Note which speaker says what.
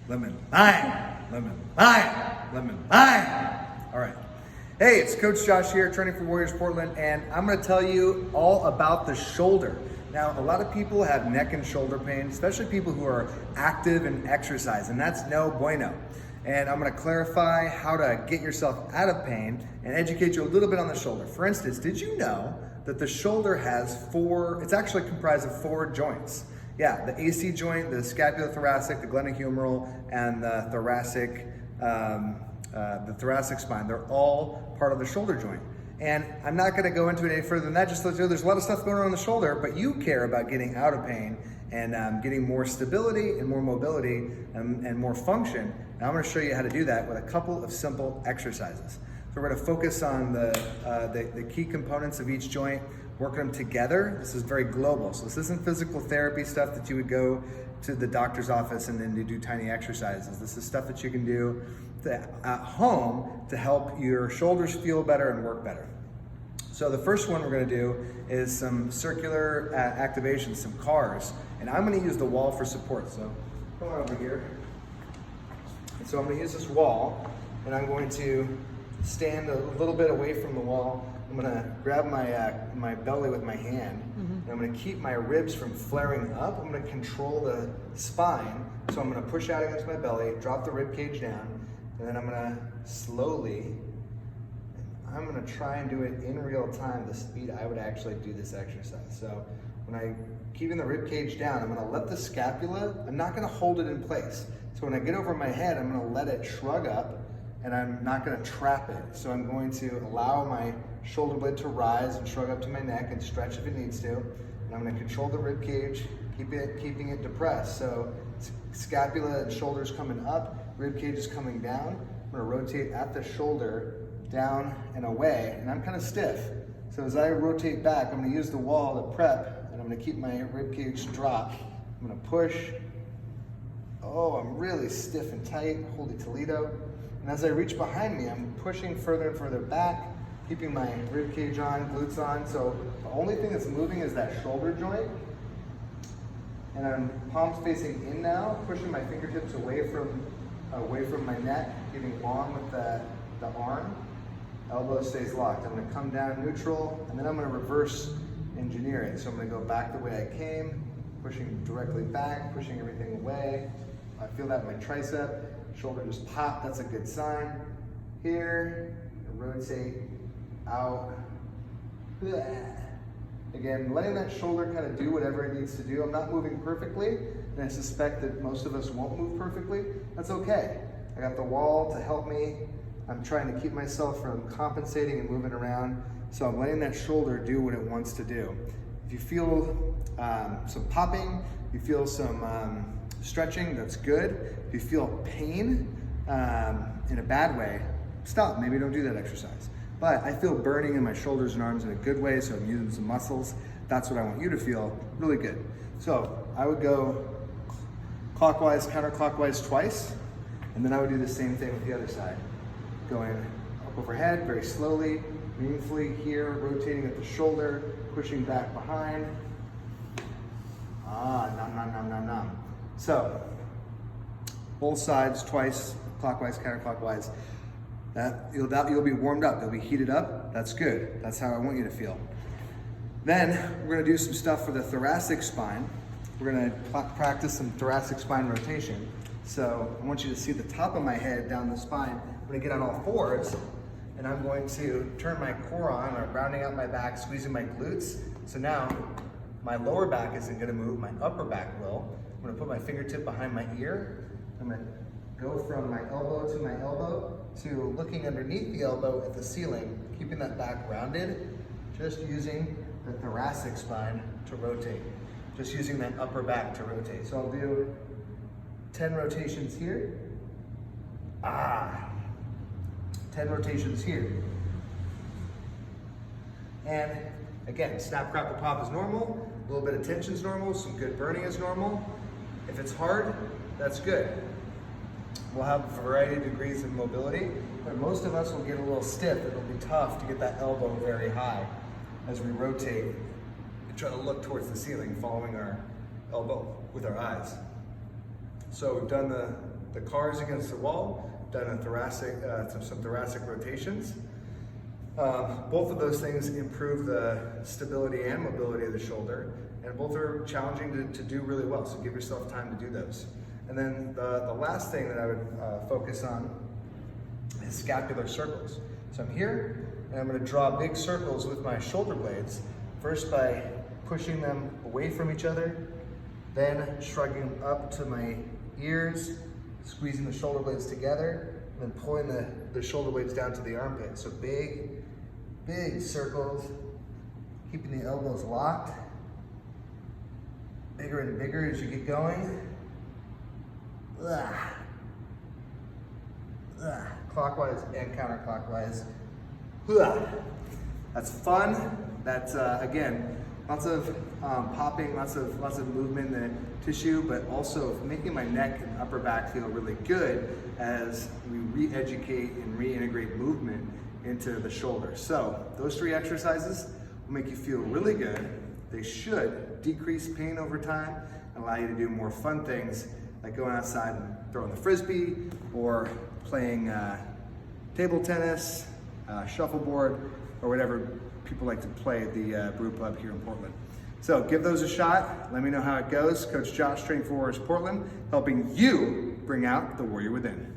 Speaker 1: Lemon, lime, lemon, lime, lemon, lime. All right. Hey, it's Coach Josh here, training for Warriors Portland, and I'm gonna tell you all about the shoulder. Now, a lot of people have neck and shoulder pain, especially people who are active and exercise, and that's no bueno. And I'm gonna clarify how to get yourself out of pain and educate you a little bit on the shoulder. For instance, did you know that the shoulder has it's actually comprised of 4 joints? Yeah, the AC joint, the scapular-thoracic, the glenohumeral, and the thoracic spine. They're all part of the shoulder joint. And I'm not gonna go into it any further than that, just to let you know there's a lot of stuff going on in the shoulder, but you care about getting out of pain and getting more stability and more mobility and more function. And I'm gonna show you how to do that with a couple of simple exercises. So we're gonna focus on the key components of each joint, working them together. This is very global. So this isn't physical therapy stuff that you would go to the doctor's office and then you do tiny exercises. This is stuff that you can do at home to help your shoulders feel better and work better. So the first one we're gonna do is some circular activation, some cars. And I'm gonna use the wall for support. So come on over here. And so I'm gonna use this wall and I'm going to stand a little bit away from the wall. I'm gonna grab my belly with my hand, and I'm gonna keep my ribs from flaring up. I'm gonna control the spine. So I'm gonna push out against my belly, drop the rib cage down, and then I'm gonna slowly, I'm gonna try and do it in real time, the speed I would actually do this exercise. So when keeping the rib cage down, I'm gonna let the scapula, I'm not gonna hold it in place. So when I get over my head, I'm gonna let it shrug up, and I'm not gonna trap it. So I'm going to allow my shoulder blade to rise and shrug up to my neck and stretch if it needs to. And I'm gonna control the rib cage, keeping it depressed. So scapula and shoulders coming up, rib cage is coming down. I'm gonna rotate at the shoulder, down and away, and I'm kind of stiff. So as I rotate back, I'm gonna use the wall to prep, and I'm gonna keep my rib cage dropped. I'm gonna push. Oh, I'm really stiff and tight, holy Toledo. And as I reach behind me, I'm pushing further and further back, keeping my rib cage on, glutes on. So the only thing that's moving is that shoulder joint. And I'm palms facing in now, pushing my fingertips away from my neck, getting long with the arm. Elbow stays locked. I'm gonna come down neutral, and then I'm gonna reverse engineer it. So I'm gonna go back the way I came, pushing directly back, pushing everything away. I feel that in my tricep. Shoulder just pop, that's a good sign. Here, rotate, out. Again, letting that shoulder kind of do whatever it needs to do. I'm not moving perfectly, and I suspect that most of us won't move perfectly. That's okay. I got the wall to help me. I'm trying to keep myself from compensating and moving around. So I'm letting that shoulder do what it wants to do. If you feel some popping, you feel some stretching, that's good. If you feel pain in a bad way, stop, maybe don't do that exercise. But I feel burning in my shoulders and arms in a good way, so I'm using some muscles. That's what I want you to feel, really good. So I would go clockwise, counterclockwise twice, and then I would do the same thing with the other side. Going up overhead, very slowly, meaningfully here, rotating at the shoulder, pushing back behind. Nom, nom, nom, nom, nom. So, both sides twice, clockwise, counterclockwise. You'll be warmed up, you'll be heated up. That's good. That's how I want you to feel. Then we're gonna do some stuff for the thoracic spine. We're gonna practice some thoracic spine rotation. So I want you to see the top of my head down the spine. I'm gonna get on all fours, and I'm going to turn my core on, or rounding out my back, squeezing my glutes. So now my lower back isn't gonna move, my upper back will. I'm gonna put my fingertip behind my ear. I'm gonna go from my elbow to looking underneath the elbow at the ceiling, keeping that back rounded, just using the thoracic spine to rotate, just using that upper back to rotate. So I'll do 10 rotations here. 10 rotations here. And again, snap, crackle, pop is normal. A little bit of tension is normal. Some good burning is normal. If it's hard, that's good. We'll have a variety of degrees of mobility, but most of us will get a little stiff. It'll be tough to get that elbow very high as we rotate and try to look towards the ceiling, following our elbow with our eyes. So we've done the cars against the wall, done a thoracic, some thoracic rotations. Both of those things improve the stability and mobility of the shoulder, and both are challenging to do really well, so give yourself time to do those. And then the last thing that I would focus on is scapular circles. So I'm here, and I'm going to draw big circles with my shoulder blades, first by pushing them away from each other, then shrugging up to my ears, squeezing the shoulder blades together, and then pulling the shoulder blades down to the armpit. So big circles, keeping the elbows locked, bigger and bigger as you get going. Clockwise and counterclockwise. That's fun. That's again, lots of popping, lots of movement in the tissue, but also making my neck and upper back feel really good as we re-educate and reintegrate movement into the shoulder. So those 3 exercises will make you feel really good. They should decrease pain over time and allow you to do more fun things like going outside and throwing the frisbee or playing table tennis, shuffleboard, or whatever people like to play at the brew pub here in Portland. So give those a shot. Let me know how it goes. Coach Josh, Training for Warriors Portland, helping you bring out the warrior within.